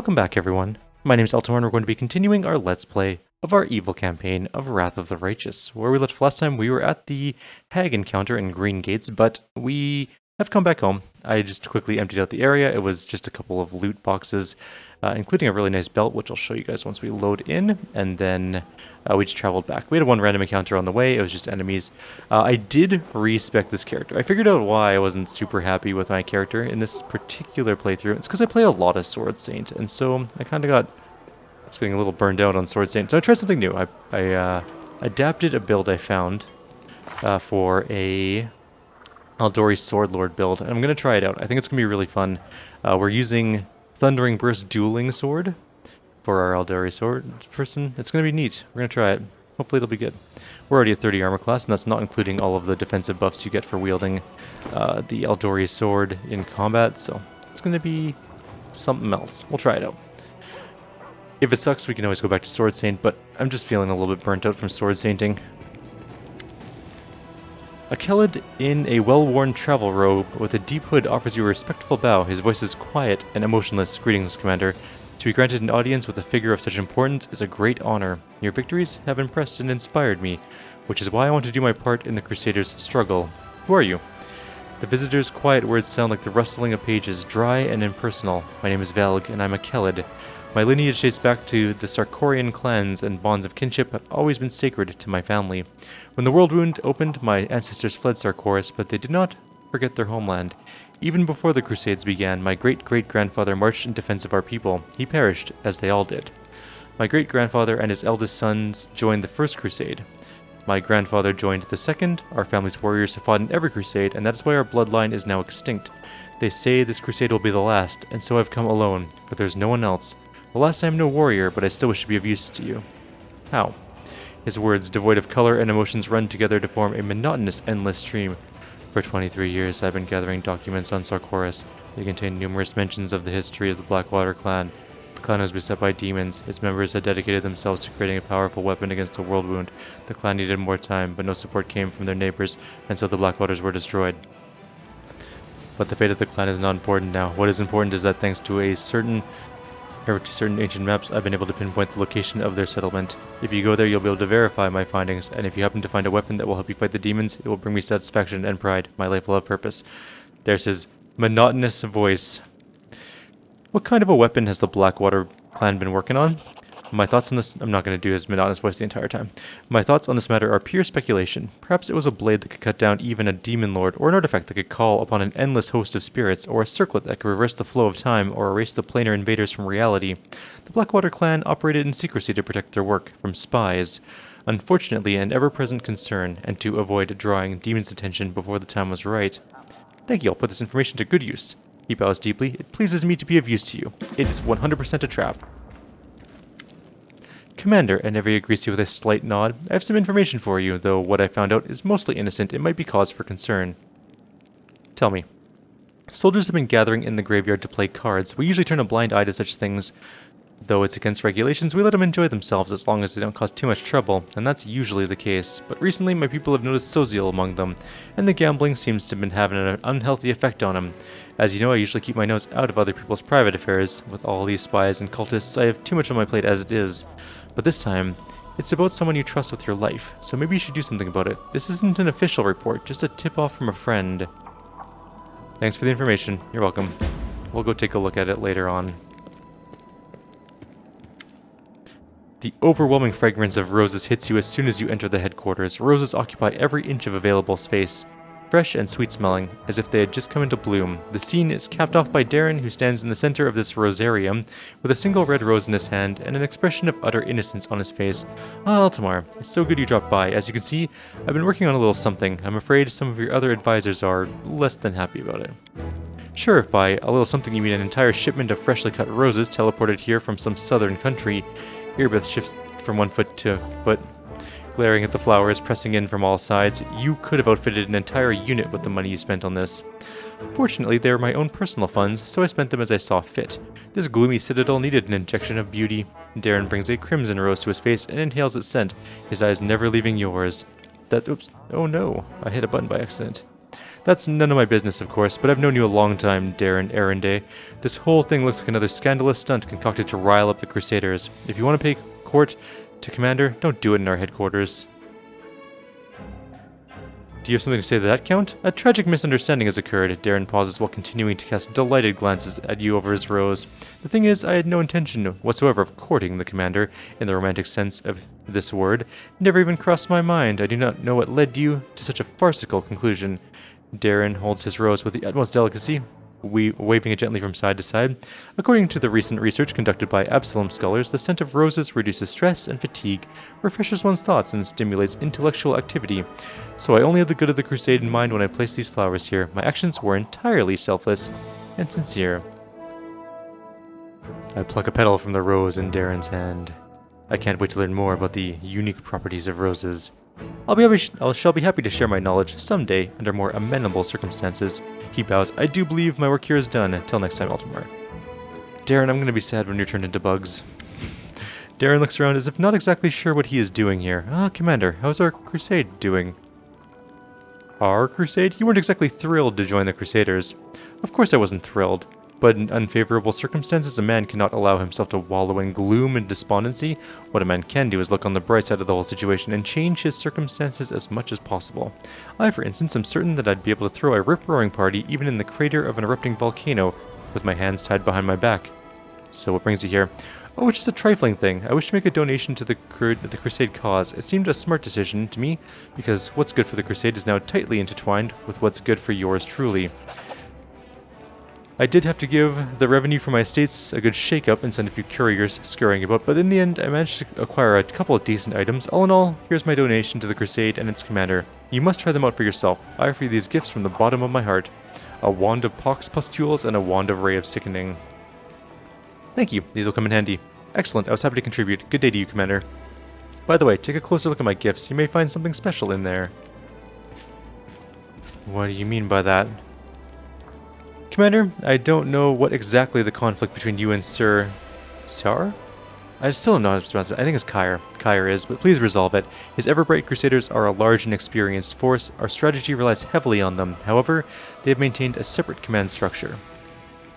Welcome back, everyone. My name is Eltimar, and we're going to be continuing our Let's Play of our evil campaign of Wrath of the Righteous. Where we left last time, we were at the hag encounter in Green Gates, but we have come back home. I just quickly emptied out the area. It was just a couple of loot boxes, including a really nice belt, which I'll show you guys once we load in, and then we just traveled back. We had one random encounter on the way. It was just enemies. I did respec this character. I figured out why I wasn't super happy with my character in this particular playthrough. It's because I play a lot of Sword Saint, and so I kind of got... It's getting a little burned out on Sword Saint, so I tried something new. I adapted a build I found for a Aldori Sword Lord build, and I'm going to try it out. I think it's going to be really fun. We're using Thundering Burst Dueling Sword for our Aldori Sword person. It's going to be neat. We're going to try it. Hopefully it'll be good. We're already at 30 armor class, and that's not including all of the defensive buffs you get for wielding the Aldori Sword in combat, so it's going to be something else. We'll try it out. If it sucks, we can always go back to Sword Saint, but I'm just feeling a little bit burnt out from Sword Sainting. A Kelid in a well-worn travel robe with a deep hood offers you a respectful bow. His voice is quiet and emotionless. Greetings, Commander. To be granted an audience with a figure of such importance is a great honor. Your victories have impressed and inspired me, which is why I want to do my part in the Crusaders' struggle. Who are you? The visitor's quiet words sound like the rustling of pages, dry and impersonal. My name is Velg, and I'm a Kelid. My lineage dates back to the Sarkorian clans, and bonds of kinship have always been sacred to my family. When the World Wound opened, my ancestors fled Sarkoris, but they did not forget their homeland. Even before the Crusades began, my great-great-grandfather marched in defense of our people. He perished, as they all did. My great-grandfather and his eldest sons joined the First Crusade. My grandfather joined the Second. Our family's warriors have fought in every crusade, and that is why our bloodline is now extinct. They say this crusade will be the last, and so I've come alone, for there's no one else. Alas, I am no warrior, but I still wish to be of use to you. How? His words, devoid of color and emotions, run together to form a monotonous, endless stream. For 23 years, I've been gathering documents on Sarkoris. They contain numerous mentions of the history of the Blackwater clan. The clan was beset by demons. Its members had dedicated themselves to creating a powerful weapon against the World Wound. The clan needed more time, but no support came from their neighbors, and so the Blackwaters were destroyed. But the fate of the clan is not important now. What is important is that thanks to certain ancient maps, I've been able to pinpoint the location of their settlement. If you go there, you'll be able to verify my findings, and if you happen to find a weapon that will help you fight the demons, it will bring me satisfaction and pride. My life will have purpose. There's his monotonous voice. What kind of a weapon has the Blackwater clan been working on? My thoughts on this... I'm not going to do his monotonous voice the entire time. My thoughts on this matter are pure speculation. Perhaps it was a blade that could cut down even a demon lord, or an artifact that could call upon an endless host of spirits, or a circlet that could reverse the flow of time, or erase the planar invaders from reality. The Blackwater clan operated in secrecy to protect their work from spies. Unfortunately, an ever-present concern, and to avoid drawing demons' attention before the time was right. Thank you, I'll put this information to good use. He bows deeply. It pleases me to be of use to you. It is 100% a trap. Commander, and Nevi agrees with a slight nod. I have some information for you, though what I found out is mostly innocent. It might be cause for concern. Tell me. Soldiers have been gathering in the graveyard to play cards. We usually turn a blind eye to such things. Though it's against regulations, we let them enjoy themselves as long as they don't cause too much trouble, and that's usually the case. But recently, my people have noticed Soziel among them, and the gambling seems to have been having an unhealthy effect on him. As you know, I usually keep my nose out of other people's private affairs. With all these spies and cultists, I have too much on my plate as it is. But this time, it's about someone you trust with your life, so maybe you should do something about it. This isn't an official report, just a tip-off from a friend. Thanks for the information. You're welcome. We'll go take a look at it later on. The overwhelming fragrance of roses hits you as soon as you enter the headquarters. Roses occupy every inch of available space. Fresh and sweet-smelling, as if they had just come into bloom. The scene is capped off by Darren, who stands in the center of this rosarium, with a single red rose in his hand, and an expression of utter innocence on his face. Ah, Eltimar, it's so good you dropped by. As you can see, I've been working on a little something. I'm afraid some of your other advisors are less than happy about it. Sure, if by a little something you mean an entire shipment of freshly cut roses teleported here from some southern country. Earbeth shifts from one foot to foot, glaring at the flowers pressing in from all sides. You could have outfitted an entire unit with the money you spent on this. Fortunately, they were my own personal funds, so I spent them as I saw fit. This gloomy citadel needed an injection of beauty. Darren brings a crimson rose to his face and inhales its scent, his eyes never leaving yours. Oops. Oh no, I hit a button by accident. That's none of my business, of course, but I've known you a long time, Darren Arenday. This whole thing looks like another scandalous stunt concocted to rile up the Crusaders. If you want to pay court to Commander, don't do it in our headquarters. Do you have something to say to that, Count? A tragic misunderstanding has occurred. Darren pauses while continuing to cast delighted glances at you over his rose. The thing is, I had no intention whatsoever of courting the Commander, in the romantic sense of this word. It never even crossed my mind. I do not know what led you to such a farcical conclusion. Darren holds his rose with the utmost delicacy, waving it gently from side to side. According to the recent research conducted by Absalom scholars, the scent of roses reduces stress and fatigue, refreshes one's thoughts, and stimulates intellectual activity. So I only had the good of the crusade in mind when I placed these flowers here. My actions were entirely selfless and sincere. I pluck a petal from the rose in Darren's hand. I can't wait to learn more about the unique properties of roses. I shall be happy to share my knowledge someday under more amenable circumstances. He bows. I do believe my work here is done. Until next time, Eltimar. Darren, I'm going to be sad when you're turned into bugs. Darren looks around as if not exactly sure what he is doing here. Commander, how's our crusade doing? Our crusade? You weren't exactly thrilled to join the Crusaders. Of course I wasn't thrilled. But in unfavorable circumstances, a man cannot allow himself to wallow in gloom and despondency. What a man can do is look on the bright side of the whole situation and change his circumstances as much as possible. I, for instance, am certain that I'd be able to throw a rip-roaring party even in the crater of an erupting volcano with my hands tied behind my back. So what brings you here? Oh, it's just a trifling thing. I wish to make a donation to the Crusade cause. It seemed a smart decision to me, because what's good for the Crusade is now tightly intertwined with what's good for yours truly. I did have to give the revenue from my estates a good shake-up and send a few couriers scurrying about, but in the end I managed to acquire a couple of decent items. All in all, here's my donation to the Crusade and its commander. You must try them out for yourself. I offer you these gifts from the bottom of my heart. A wand of pox pustules and a wand of ray of sickening. Thank you, these will come in handy. Excellent, I was happy to contribute. Good day to you, Commander. By the way, take a closer look at my gifts. You may find something special in there. What do you mean by that? Commander, I don't know what exactly the conflict between you and Sir... Sar? I still don't know how to pronounce it. I think it's Kyr is, but please resolve it. His ever-bright Crusaders are a large and experienced force. Our strategy relies heavily on them. However, they have maintained a separate command structure.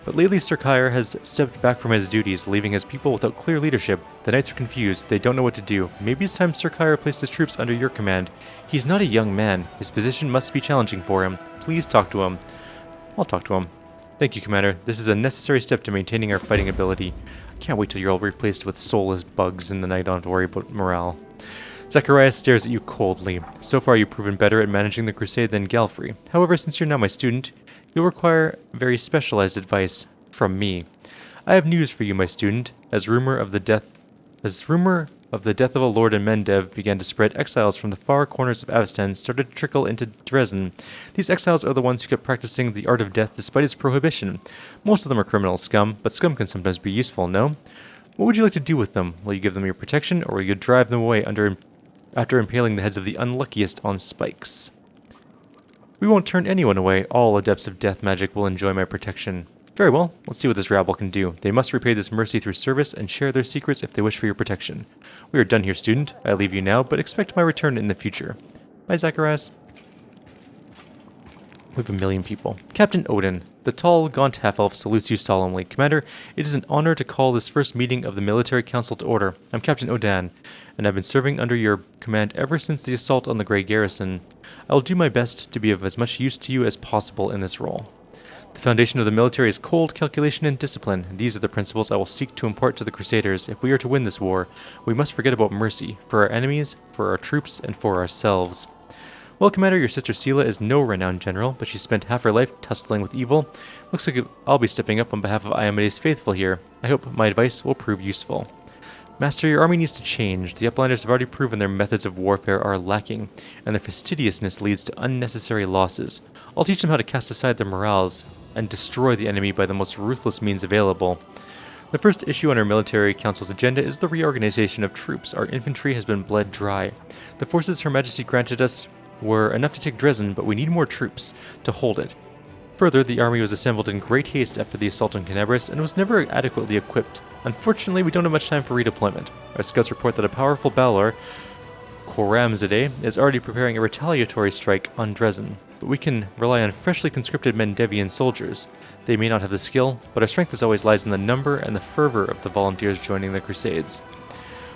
But lately Sir Kyr has stepped back from his duties, leaving his people without clear leadership. The knights are confused. They don't know what to do. Maybe it's time Sir Kyr placed his troops under your command. He's not a young man. His position must be challenging for him. Please talk to him. I'll talk to him. Thank you, Commander. This is a necessary step to maintaining our fighting ability. I can't wait till you're all replaced with soulless bugs in the night. I don't have to worry about morale. Zacharias stares at you coldly. So far you've proven better at managing the crusade than Galfrey. However, since you're now my student, you'll require very specialized advice from me. I have news for you, my student. As rumor of the death of a lord in Mendev began to spread, exiles from the far corners of Avestan started to trickle into Dresden. These exiles are the ones who kept practicing the art of death despite its prohibition. Most of them are criminal scum, but scum can sometimes be useful, no? What would you like to do with them? Will you give them your protection, or will you drive them away after impaling the heads of the unluckiest on spikes? We won't turn anyone away. All adepts of death magic will enjoy my protection. Very well, let's see what this rabble can do. They must repay this mercy through service and share their secrets if they wish for your protection. We are done here, student. I leave you now, but expect my return in the future. Bye, Zacharias. We have 1 million people. Captain Odin, the tall, gaunt half-elf, salutes you solemnly. Commander, it is an honor to call this first meeting of the Military Council to order. I'm Captain Odin, and I've been serving under your command ever since the assault on the Grey Garrison. I will do my best to be of as much use to you as possible in this role. The foundation of the military is cold calculation and discipline. These are the principles I will seek to impart to the Crusaders. If we are to win this war, we must forget about mercy, for our enemies, for our troops, and for ourselves. Well, Commander, your sister Sela is no renowned general, but she spent half her life tussling with evil. Looks like I'll be stepping up on behalf of Iomedes' faithful here. I hope my advice will prove useful. Master, your army needs to change. The Uplanders have already proven their methods of warfare are lacking, and their fastidiousness leads to unnecessary losses. I'll teach them how to cast aside their morals and destroy the enemy by the most ruthless means available. The first issue on our military council's agenda is the reorganization of troops. Our infantry has been bled dry. The forces Her Majesty granted us were enough to take Dresden, but we need more troops to hold it. Further, the army was assembled in great haste after the assault on Canabris and was never adequately equipped. Unfortunately, we don't have much time for redeployment. Our scouts report that a powerful Balor, Koramzadeh, is already preparing a retaliatory strike on Dresden. but we can rely on freshly conscripted Mendevian soldiers. They may not have the skill, but our strength always lies in the number and the fervor of the volunteers joining the crusades.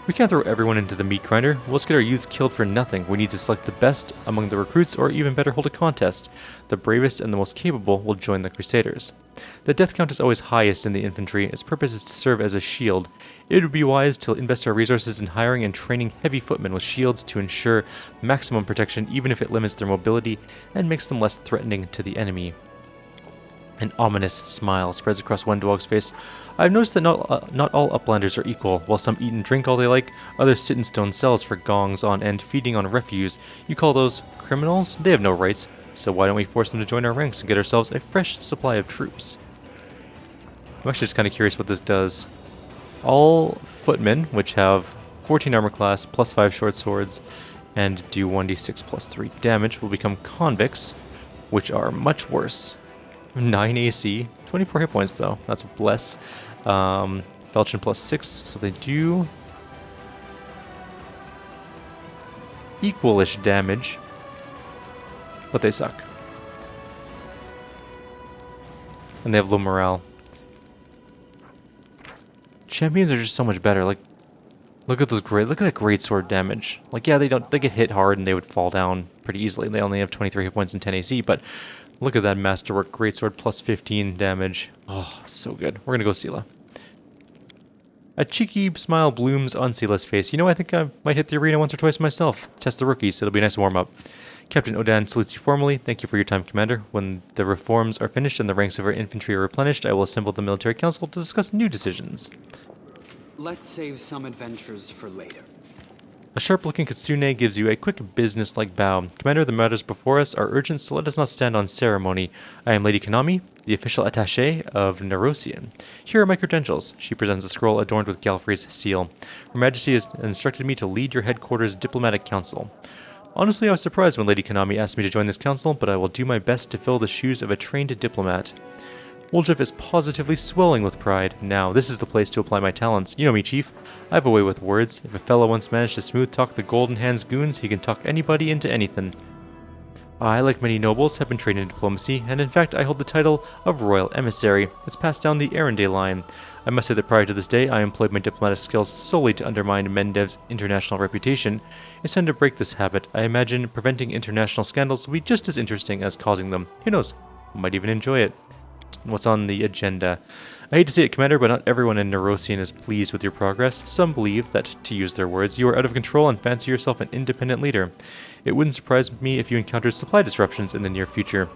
We can't throw everyone into the meat grinder. We'll just get our youths killed for nothing. We need to select the best among the recruits, or even better, hold a contest. The bravest and the most capable will join the crusaders. The death count is always highest in the infantry. Its purpose is to serve as a shield. It would be wise to invest our resources in hiring and training heavy footmen with shields to ensure maximum protection, even if it limits their mobility and makes them less threatening to the enemy. An ominous smile spreads across Wendwog's face. I've noticed that not all uplanders are equal. While some eat and drink all they like, others sit in stone cells for gongs on end, feeding on refuse. You call those criminals? They have no rights. So why don't we force them to join our ranks and get ourselves a fresh supply of troops? I'm actually just kind of curious what this does. All footmen, which have 14 armor class, plus 5 short swords, and do 1d6 plus 3 damage, will become convicts, which are much worse. 9 AC, 24 hit points though, that's less. Falchion plus 6, so they do equalish damage, but they suck. And they have low morale. Champions are just so much better. Like, look at that great sword damage. Like, yeah, they get hit hard and they would fall down pretty easily. They only have 23 hit points and 10 AC, but look at that masterwork greatsword plus 15 damage. Oh, so good. We're gonna go Sela. A cheeky smile blooms on Sela's face. You know, I think I might hit the arena once or twice myself. Test the rookies. It'll be a nice warm-up. Captain Odan salutes you formally. Thank you for your time, Commander. When the reforms are finished and the ranks of our infantry are replenished, I will assemble the military council to discuss new decisions. Let's save some adventures for later. A sharp-looking Kitsune gives you a quick business-like bow. Commander, the matters before us are urgent, so let us not stand on ceremony. I am Lady Konami, the official attaché of Nerosian. Here are my credentials. She presents a scroll adorned with Galfrey's seal. Her Majesty has instructed me to lead your headquarters' diplomatic council. Honestly, I was surprised when Lady Konami asked me to join this council, but I will do my best to fill the shoes of a trained diplomat. Woljef is positively swelling with pride. Now, this is the place to apply my talents. You know me, Chief. I have a way with words. If a fellow once managed to smooth-talk the Golden Hands goons, he can talk anybody into anything. I, like many nobles, have been trained in diplomacy, and in fact I hold the title of Royal Emissary. It's passed down the Erende line. I must say that prior to this day, I employed my diplomatic skills solely to undermine Mendev's international reputation. It's time to break this habit. I imagine preventing international scandals will be just as interesting as causing them. Who knows? I might even enjoy it. What's on the agenda? I hate to say it, Commander, but not everyone in Nerosian is pleased with your progress. Some believe that, to use their words, you are out of control and fancy yourself an independent leader. It wouldn't surprise me if you encountered supply disruptions in the near future.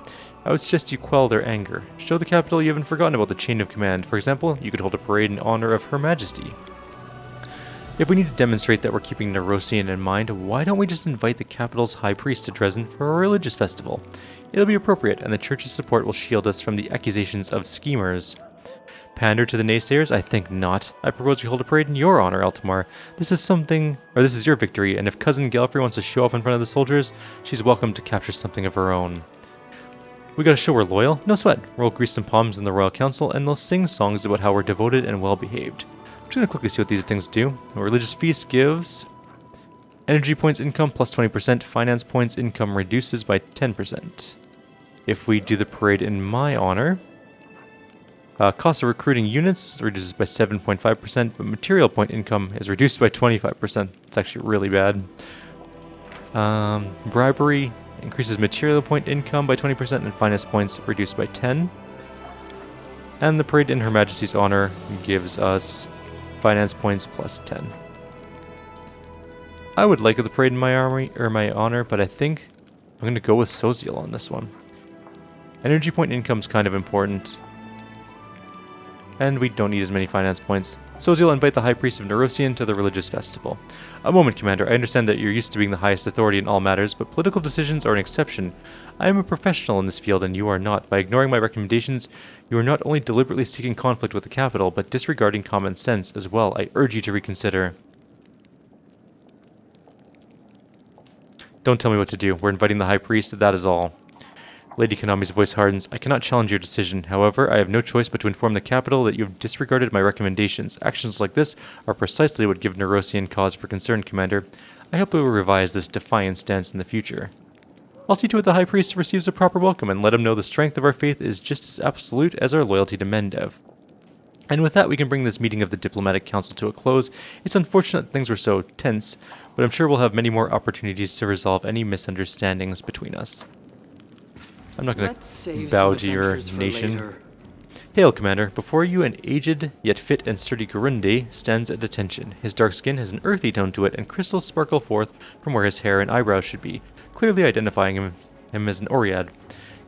I would suggest you quell their anger. Show the capital you haven't forgotten about the chain of command. For example, you could hold a parade in honor of Her Majesty. If we need to demonstrate that we're keeping Nerosian in mind, why don't we just invite the capital's high priest to Dresden for a religious festival? It'll be appropriate, and the church's support will shield us from the accusations of schemers. Pander to the naysayers? I think not. I propose we hold a parade in your honor, Eltimar. This is your victory, and if Cousin Galfrey wants to show off in front of the soldiers, she's welcome to capture something of her own. We gotta show we're loyal? No sweat. We'll grease some palms in the Royal Council, and they'll sing songs about how we're devoted and well-behaved. I'm just gonna quickly see what these things do. A religious feast gives energy points income plus 20%, finance points income reduces by 10%. If we do the parade in my honor, cost of recruiting units reduces by 7.5%, but material point income is reduced by 25%. It's actually really bad. Bribery increases material point income by 20% and finance points reduced by 10. And the parade in Her Majesty's honor gives us finance points plus 10. I would like the parade in my army or my honor, but I think I'm going to go with Soziel on this one. Energy point income is kind of important. And we don't need as many finance points. Soziel, invite the High Priest of Nerosian to the religious festival. A moment, Commander. I understand that you're used to being the highest authority in all matters, but political decisions are an exception. I am a professional in this field, and you are not. By ignoring my recommendations, you are not only deliberately seeking conflict with the capital, but disregarding common sense as well. I urge you to reconsider. Don't tell me what to do. We're inviting the High Priest, that is all. Lady Konami's voice hardens. I cannot challenge your decision. However, I have no choice but to inform the capital that you have disregarded my recommendations. Actions like this are precisely what give Nerosian cause for concern, Commander. I hope we will revise this defiant stance in the future. I'll see to it the High Priest receives a proper welcome and let him know the strength of our faith is just as absolute as our loyalty to Mendev. And with that, we can bring this meeting of the Diplomatic Council to a close. It's unfortunate things were so tense, but I'm sure we'll have many more opportunities to resolve any misunderstandings between us. I'm not going to bow to your nation. Hail, Commander. Before you, an aged, yet fit and sturdy Gurunde stands at attention. His dark skin has an earthy tone to it, and crystals sparkle forth from where his hair and eyebrows should be, clearly identifying him as an Oread.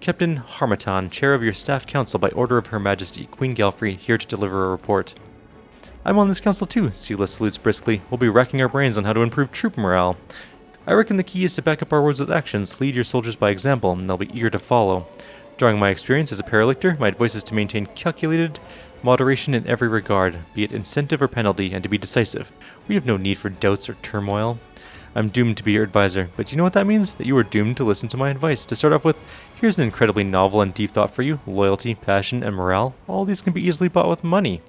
Captain Harmatan, chair of your staff council by order of Her Majesty, Queen Galfrey, here to deliver a report. I'm on this council too, Seela salutes briskly. We'll be racking our brains on how to improve troop morale. I reckon the key is to back up our words with actions, lead your soldiers by example, and they'll be eager to follow. Drawing my experience as a paralictor, my advice is to maintain calculated moderation in every regard, be it incentive or penalty, and to be decisive. We have no need for doubts or turmoil. I'm doomed to be your advisor, but you know what that means? That you are doomed to listen to my advice. To start off with, here's an incredibly novel and deep thought for you. Loyalty, passion, and morale. All these can be easily bought with money.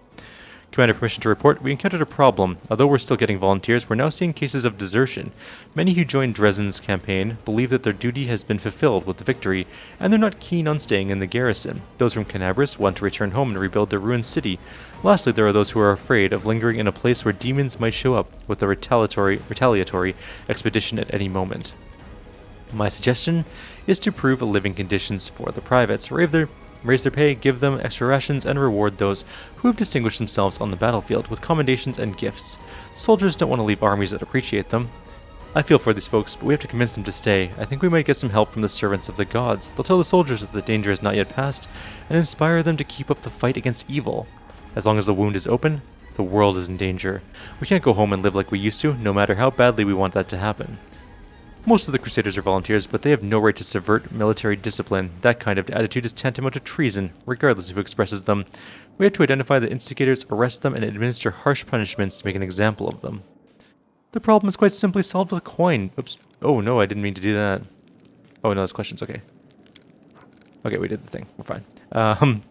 Commander, permission to report. We encountered a problem. Although we're still getting volunteers, we're now seeing cases of desertion. Many who joined Dresden's campaign believe that their duty has been fulfilled with the victory, and they're not keen on staying in the garrison. Those from Canabris want to return home and rebuild their ruined city. Lastly, there are those who are afraid of lingering in a place where demons might show up with a retaliatory expedition at any moment. My suggestion is to improve living conditions for the privates, raise their pay, give them extra rations, and reward those who have distinguished themselves on the battlefield with commendations and gifts. Soldiers don't want to leave armies that appreciate them. I feel for these folks, but we have to convince them to stay. I think we might get some help from the servants of the gods. They'll tell the soldiers that the danger is not yet past, and inspire them to keep up the fight against evil. As long as the wound is open, the world is in danger. We can't go home and live like we used to, no matter how badly we want that to happen. Most of the Crusaders are volunteers, but they have no right to subvert military discipline. That kind of attitude is tantamount to treason, regardless of who expresses them. We have to identify the instigators, arrest them, and administer harsh punishments to make an example of them. The problem is quite simply solved with a coin. Oops. Oh no, I didn't mean to do that. Oh no, that's questions, okay. Okay, we did the thing. We're fine.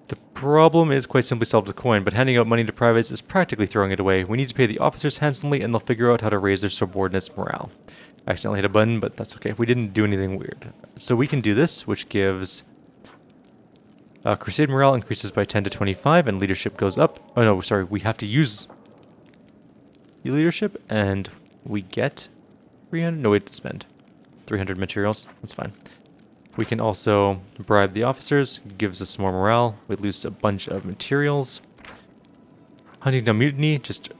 The problem is quite simply solved with coin, but handing out money to privates is practically throwing it away. We need to pay the officers handsomely, and they'll figure out how to raise their subordinates' morale. I accidentally hit a button, but that's okay. We didn't do anything weird. So we can do this, which gives... crusade morale increases by 10 to 25, and leadership goes up. Oh no, sorry, we have to use the leadership, and we get 300... No, we have to spend 300 materials. That's fine. We can also bribe the officers, gives us more morale. We lose a bunch of materials. Hunting down mutiny just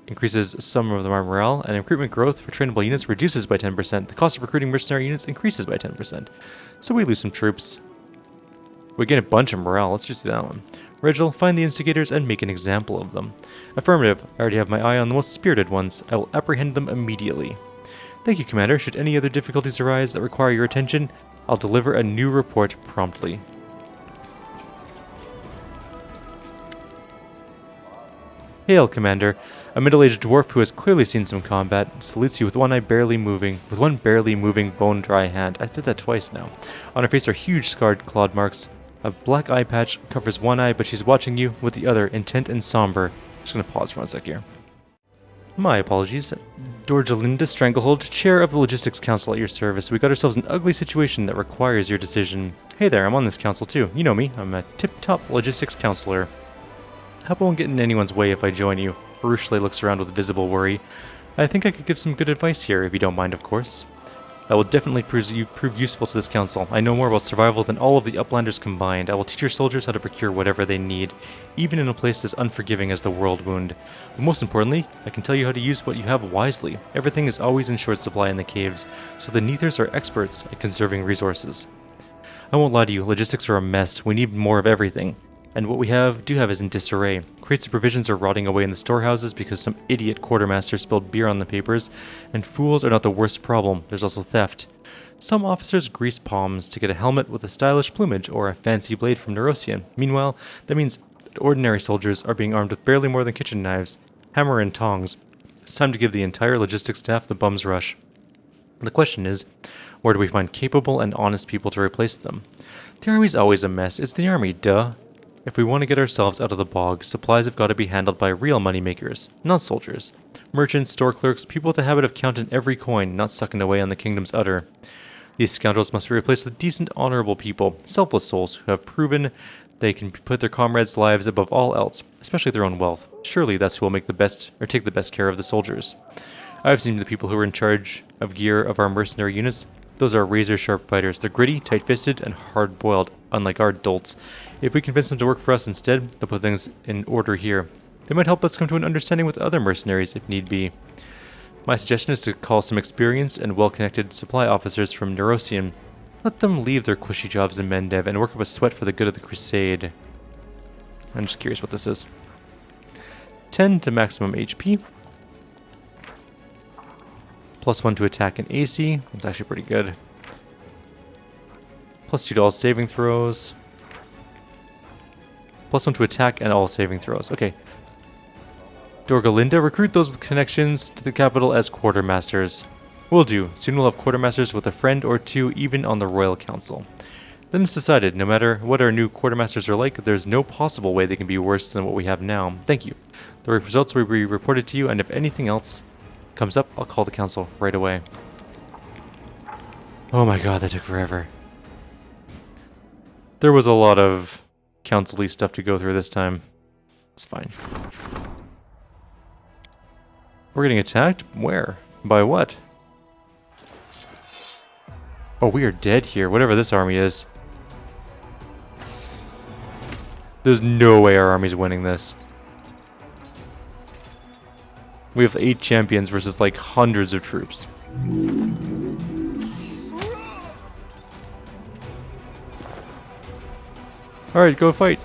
increases some of our morale, and recruitment growth for trainable units reduces by 10%. The cost of recruiting mercenary units increases by 10%. So we lose some troops. We get a bunch of morale. Let's just do that one. Regil, find the instigators and make an example of them. Affirmative. I already have my eye on the most spirited ones. I will apprehend them immediately. Thank you, Commander. Should any other difficulties arise that require your attention, I'll deliver a new report promptly. Hail, Commander. A middle-aged dwarf who has clearly seen some combat salutes you with one barely moving bone-dry hand. I did that twice now. On her face are huge scarred clawed marks. A black eye patch covers one eye, but she's watching you with the other, intent and somber. Just gonna pause for one sec here. My apologies. Dorjalinda Stranglehold, Chair of the Logistics Council at your service. We got ourselves an ugly situation that requires your decision. Hey there, I'm on this council too. You know me. I'm a tip-top logistics counselor. Hope I won't get in anyone's way if I join you. Urushle looks around with visible worry. I think I could give some good advice here, if you don't mind, of course. I will definitely prove useful to this council. I know more about survival than all of the Uplanders combined. I will teach your soldiers how to procure whatever they need, even in a place as unforgiving as the World Wound. But most importantly, I can tell you how to use what you have wisely. Everything is always in short supply in the caves, so the Neathers are experts at conserving resources. I won't lie to you, logistics are a mess. We need more of everything. And what we do have is in disarray. Crates of provisions are rotting away in the storehouses because some idiot quartermaster spilled beer on the papers, and fools are not the worst problem, there's also theft. Some officers grease palms to get a helmet with a stylish plumage or a fancy blade from Neurosian. Meanwhile, that means that ordinary soldiers are being armed with barely more than kitchen knives, hammer and tongs. It's time to give the entire logistics staff the bum's rush. The question is, where do we find capable and honest people to replace them? The army's always a mess. It's the army, duh. If we want to get ourselves out of the bog, supplies have got to be handled by real moneymakers, not soldiers. Merchants, store clerks, people with the habit of counting every coin, not sucking away on the kingdom's udder. These scoundrels must be replaced with decent, honorable people, selfless souls who have proven they can put their comrades' lives above all else, especially their own wealth. Surely that's who will make the best, or take the best care of the soldiers. I've seen the people who are in charge of gear of our mercenary units. Those are razor-sharp fighters. They're gritty, tight-fisted, and hard-boiled, unlike our dolts. If we convince them to work for us instead, they'll put things in order here. They might help us come to an understanding with other mercenaries if need be. My suggestion is to call some experienced and well-connected supply officers from Neurosium. Let them leave their cushy jobs in Mendev and work up a sweat for the good of the crusade. I'm just curious what this is. 10 to maximum HP. +1 to attack and AC. That's actually pretty good. +2 to all saving throws. +1 to attack and all saving throws. Okay. Dorgalinda, recruit those with connections to the capital as quartermasters. Will do. Soon we'll have quartermasters with a friend or two even on the Royal Council. Then it's decided, no matter what our new quartermasters are like, there's no possible way they can be worse than what we have now. Thank you. The results will be reported to you, and if anything else comes up, I'll call the council right away. Oh my god, that took forever. There was a lot of council-y stuff to go through this time. It's fine. We're getting attacked? Where? By what? Oh, we are dead here, whatever this army is. There's no way our army's winning this. We have 8 champions versus like hundreds of troops. Alright, go fight.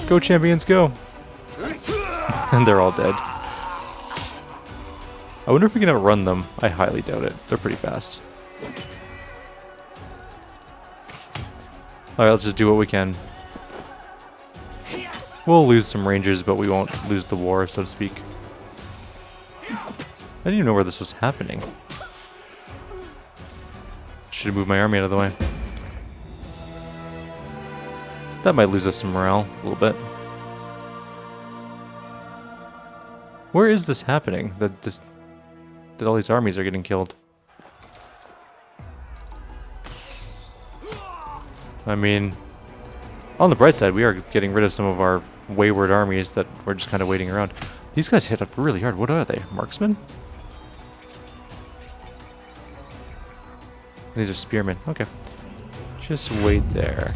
Go champions, go. And they're all dead. I wonder if we can outrun them. I highly doubt it. They're pretty fast. Alright, let's just do what we can. We'll lose some rangers, but we won't lose the war, so to speak. I didn't even know where this was happening. Should have moved my army out of the way. That might lose us some morale, a little bit. Where is this happening? That all these armies are getting killed? I mean, on the bright side, we are getting rid of some of our wayward armies that we're just kind of waiting around. These guys hit up really hard. What are they? Marksmen? These are spearmen. Okay. Just wait there.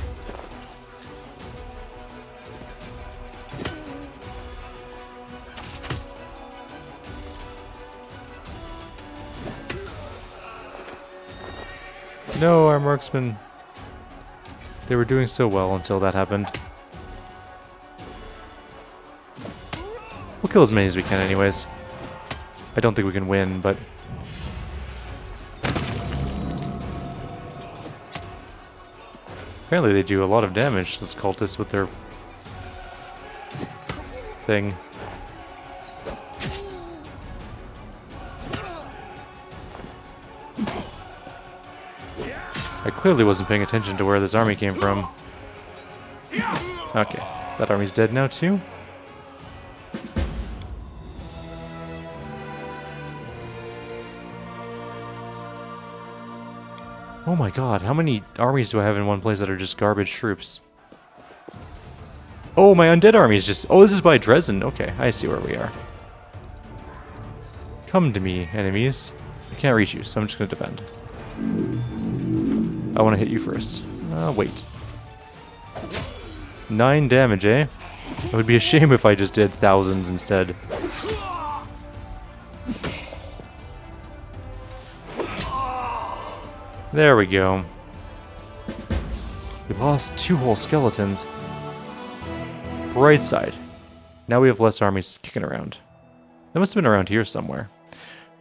No, our marksmen. They were doing so well until that happened. We'll kill as many as we can anyways. I don't think we can win, but... apparently they do a lot of damage to this cultist with their... thing. I clearly wasn't paying attention to where this army came from. Okay, that army's dead now too. Oh my god, how many armies do I have in one place that are just garbage troops? Oh, my undead army is just... oh, this is by Dresden. Okay, I see where we are. Come to me, enemies. I can't reach you, so I'm just going to defend. I want to hit you first. Wait. 9 damage, eh? It would be a shame if I just did thousands instead. There we go. We lost 2 whole skeletons. Right side. Now we have less armies kicking around. They must have been around here somewhere.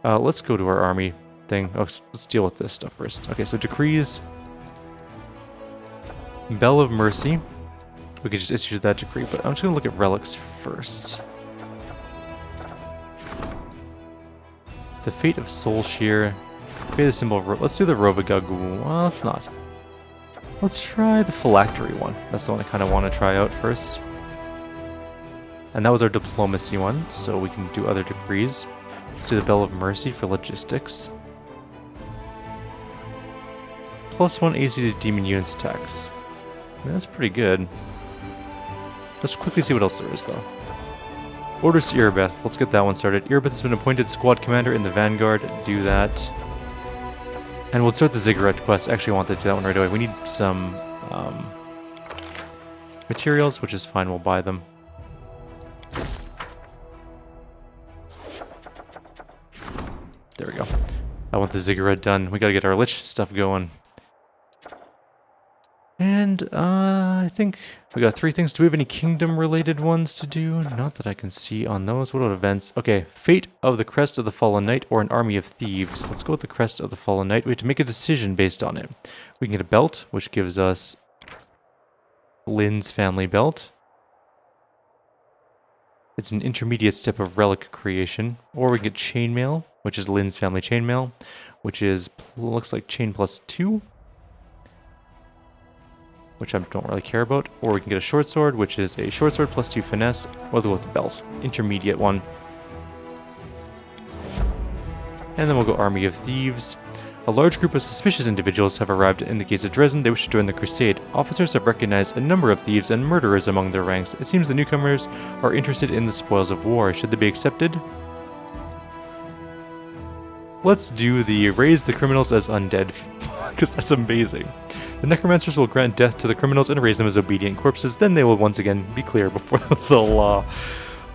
Let's go to our army thing. Oh, let's deal with this stuff first. Okay, so decrees. Bell of Mercy. We could just issue that decree, but I'm just going to look at relics first. The Fate of Soul Shear. Fate the symbol of... let's do the Rovagug. Well, let's not. Let's try the Phylactery one. That's the one I kind of want to try out first. And that was our Diplomacy one, so we can do other decrees. Let's do the Bell of Mercy for logistics. +1 AC to demon units attacks. I mean, that's pretty good. Let's quickly see what else there is, though. Orders to Irabeth. Let's get that one started. Irabeth has been appointed squad commander in the Vanguard. Do that. And we'll start the Ziggurat quest. Actually, I want to do that one right away. We need some materials, which is fine. We'll buy them. There we go. I want the Ziggurat done. We gotta get our Lich stuff going. And I think we got 3 things. Do we have any kingdom-related ones to do? Not that I can see on those. What about events? Okay, Fate of the Crest of the Fallen Knight or an Army of Thieves. Let's go with the Crest of the Fallen Knight. We have to make a decision based on it. We can get a belt, which gives us Lynn's family belt. It's an intermediate step of relic creation. Or we can get chainmail, which is Lynn's family chainmail, which is, looks like chain +2. Which I don't really care about. Or we can get a short sword, which is a short sword +2 finesse. We'll go with the belt. Intermediate one. And then we'll go Army of Thieves. A large group of suspicious individuals have arrived in the gates of Dresden. They wish to join the crusade. Officers have recognized a number of thieves and murderers among their ranks. It seems the newcomers are interested in the spoils of war. Should they be accepted? Let's do the raise the criminals as undead, because that's amazing. The necromancers will grant death to the criminals and raise them as obedient corpses. Then they will once again be clear before the law.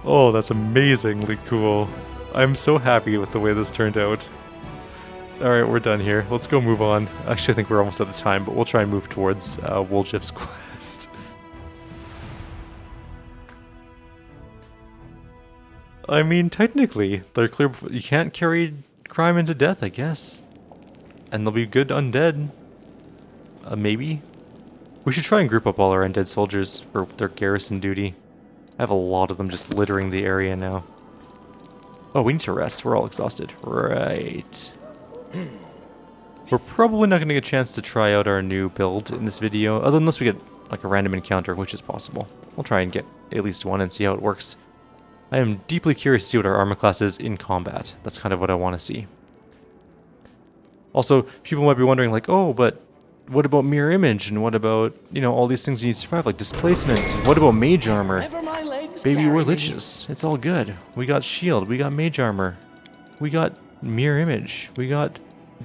Oh, that's amazingly cool. I'm so happy with the way this turned out. Alright, we're done here. Let's go move on. Actually, I think we're almost out of time, but we'll try and move towards Woljif's quest. I mean, technically, they're clear. You can't carry crime into death, I guess. And they'll be good undead. Maybe? We should try and group up all our undead soldiers for their garrison duty. I have a lot of them just littering the area now. Oh, we need to rest. We're all exhausted. Right. We're probably not going to get a chance to try out our new build in this video, unless we get like a random encounter, which is possible. We'll try and get at least one and see how it works. I am deeply curious to see what our armor class is in combat. That's kind of what I want to see. Also, people might be wondering like, oh, but what about mirror image, and what about, you know, all these things you need to survive, like displacement? What about mage armor? Baby, we're liches. It's all good. We got shield, we got mage armor, we got mirror image, we got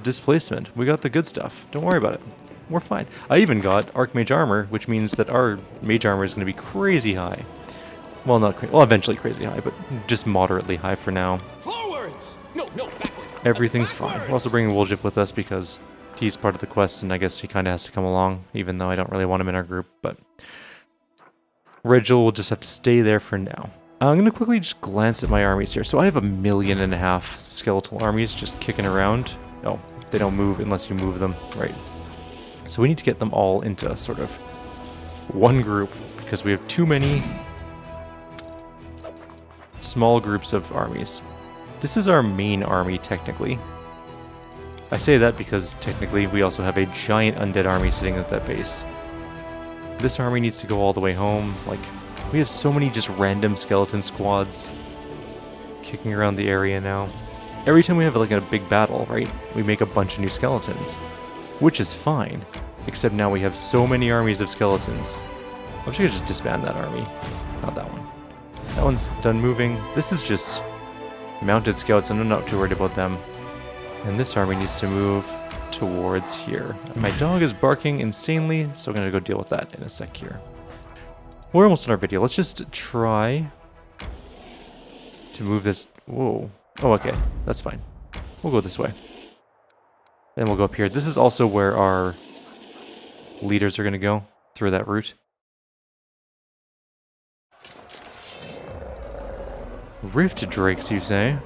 displacement, we got the good stuff. Don't worry about it. We're fine. I even got archmage armor, which means that our mage armor is going to be crazy high. Well, well, eventually crazy high, but just moderately high for now. Forwards! No, backwards. Everything's fine. We're also bringing Woljif with us because he's part of the quest, and I guess he kind of has to come along, even though I don't really want him in our group, but Rigel will just have to stay there for now. I'm going to quickly just glance at my armies here. So I have 1.5 million skeletal armies just kicking around. Oh, they don't move unless you move them, right? So we need to get them all into sort of one group, because we have too many small groups of armies. This is our main army, technically. I say that because, technically, we also have a giant undead army sitting at that base. This army needs to go all the way home. Like, we have so many just random skeleton squads kicking around the area now. Every time we have, like, a big battle, right, we make a bunch of new skeletons. Which is fine. Except now we have so many armies of skeletons. I wish I could just disband that army. Not that one. That one's done moving. This is just mounted scouts, and I'm not too worried about them. And this army needs to move towards here. And my dog is barking insanely, so I'm going to go deal with that in a sec here. We're almost in our video. Let's just try to move this. Whoa. Oh, okay. That's fine. We'll go this way. Then we'll go up here. This is also where our leaders are going to go, through that route. Rift Drakes, you say?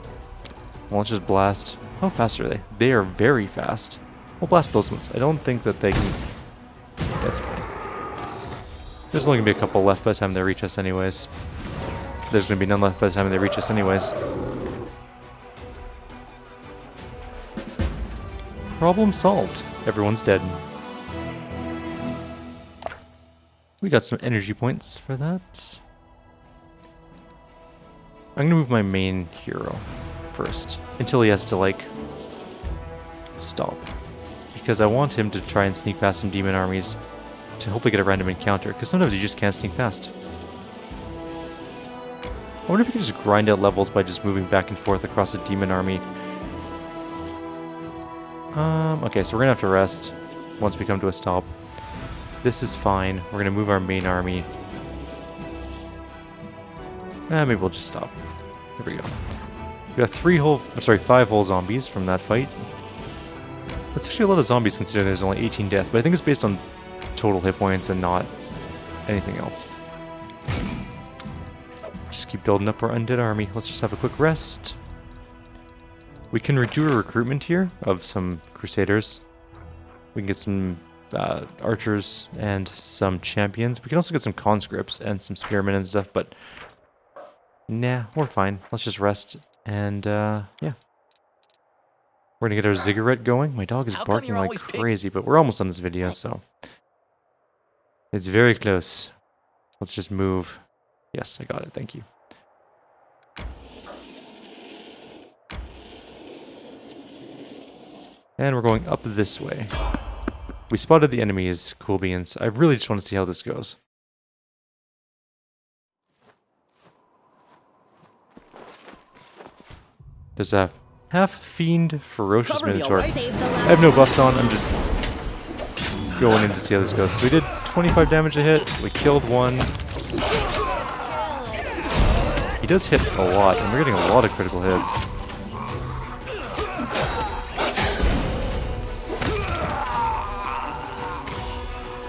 Well, let's just blast. How fast are they? They are very fast. We'll blast those ones. I don't think that they can... That's fine. There's only going to be a couple left by the time they reach us anyways. There's going to be none left by the time they reach us anyways. Problem solved. Everyone's dead. We got some energy points for that. I'm going to move my main hero first, until he has to, like, stop. because I want him to try and sneak past some demon armies to hopefully get a random encounter, because sometimes you just can't sneak past. I wonder if you could just grind out levels by just moving back and forth across a demon army. Okay, so we're gonna have to rest once we come to a stop. This is fine. We're gonna move our main army. Maybe we'll just stop. There we go. We got 5 whole zombies from that fight. That's actually a lot of zombies considering there's only 18 death, but I think it's based on total hit points and not anything else. Just keep building up our undead army. Let's just have a quick rest. We can do a recruitment here of some crusaders. We can get some archers and some champions. We can also get some conscripts and some spearmen and stuff, but nah, we're fine. Let's just rest and yeah. We're gonna get our ziggurat going. My dog is barking like crazy, but we're almost on this video, so it's very close. Let's just move. Yes, I got it. Thank you. And we're going up this way. We spotted the enemies, cool beans. I really just want to see how this goes. There's a half-fiend, ferocious minotaur. I have no buffs on, I'm just going in to see how this goes. So we did 25 damage a hit, we killed one. He does hit a lot, and we're getting a lot of critical hits.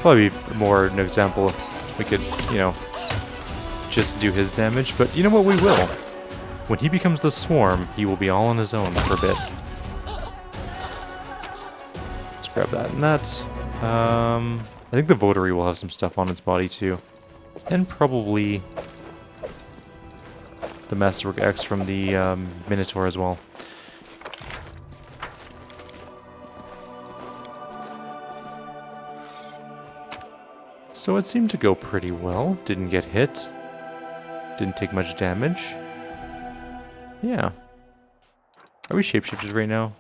Probably more an example if we could, you know, just do his damage, but you know what, we will. When he becomes the swarm, he will be all on his own for a bit. Let's grab that and that. I think the votary will have some stuff on its body too. And probably the Masterwork X from the Minotaur as well. So it seemed to go pretty well. Didn't get hit. Didn't take much damage. Yeah. Are we shapeshifted right now?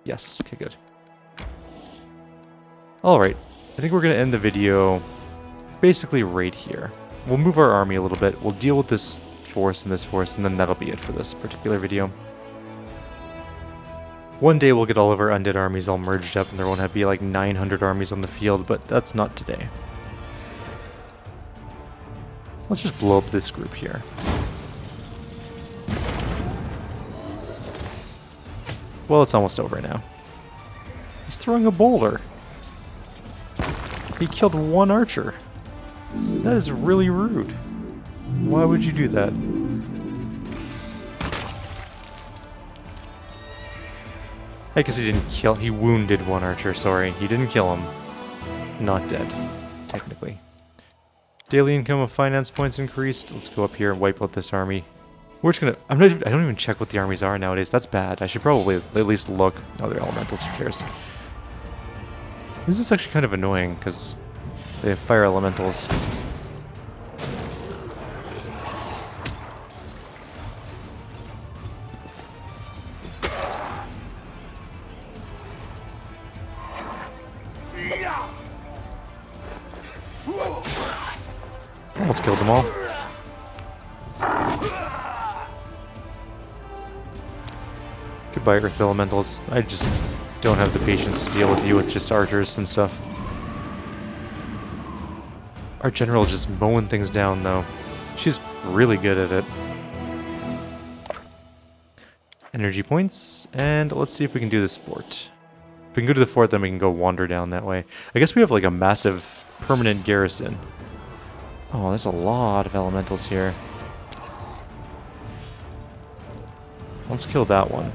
Yes. Okay, good. Alright. I think we're going to end the video basically right here. We'll move our army a little bit. We'll deal with this force, and then that'll be it for this particular video. One day we'll get all of our undead armies all merged up and there won't have to be like 900 armies on the field, but that's not today. Let's just blow up this group here. Well, it's almost over now. He's throwing a boulder. He killed one archer. That is really rude. Why would you do that? I guess he didn't kill... He wounded one archer, sorry. He didn't kill him. Not dead, technically. Daily income of finance points increased. Let's go up here and wipe out this army. We're just gonna... I don't even check what the armies are nowadays. That's bad. I should probably at least look. Oh, they're elementals. Who cares? This is actually kind of annoying, because they have fire elementals. Almost killed them all. Goodbye, Earth Elementals. I just don't have the patience to deal with you with just archers and stuff. Our general just mowing things down, though. She's really good at it. Energy points, and let's see if we can do this fort. If we can go to the fort, then we can go wander down that way. I guess we have like a massive permanent garrison. Oh, there's a lot of elementals here. Let's kill that one.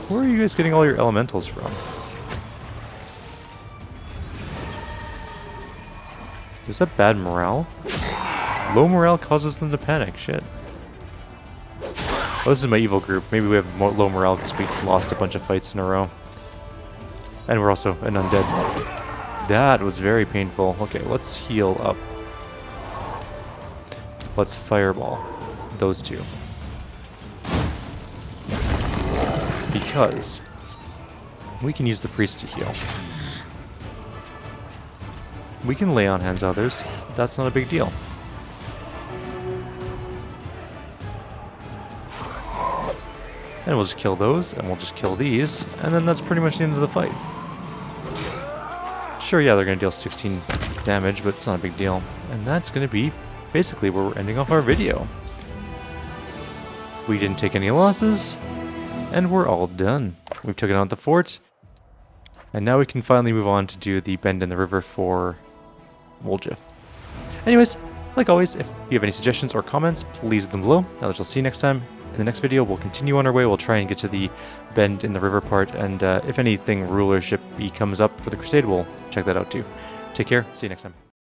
Where are you guys getting all your elementals from? Is that bad morale? Low morale causes them to panic, shit. Oh, this is my evil group. Maybe we have low morale because we lost a bunch of fights in a row. And we're also an undead. That was very painful. Okay, let's heal up. Let's fireball those two. We can use the priest to heal. We can lay on hands others. That's not a big deal. And we'll just kill those, and we'll just kill these, and then that's pretty much the end of the fight. Sure, yeah, they're going to deal 16 damage, but it's not a big deal. And that's going to be basically where we're ending off our video. We didn't take any losses, and we're all done. We've taken out the fort, and now we can finally move on to do the bend in the river for Woljif. Anyways, like always, if you have any suggestions or comments, please leave them below. I'll see you next time. In the next video, we'll continue on our way. We'll try and get to the bend in the river part, and if anything rulership comes up for the crusade, we'll check that out too. Take care. See you next time.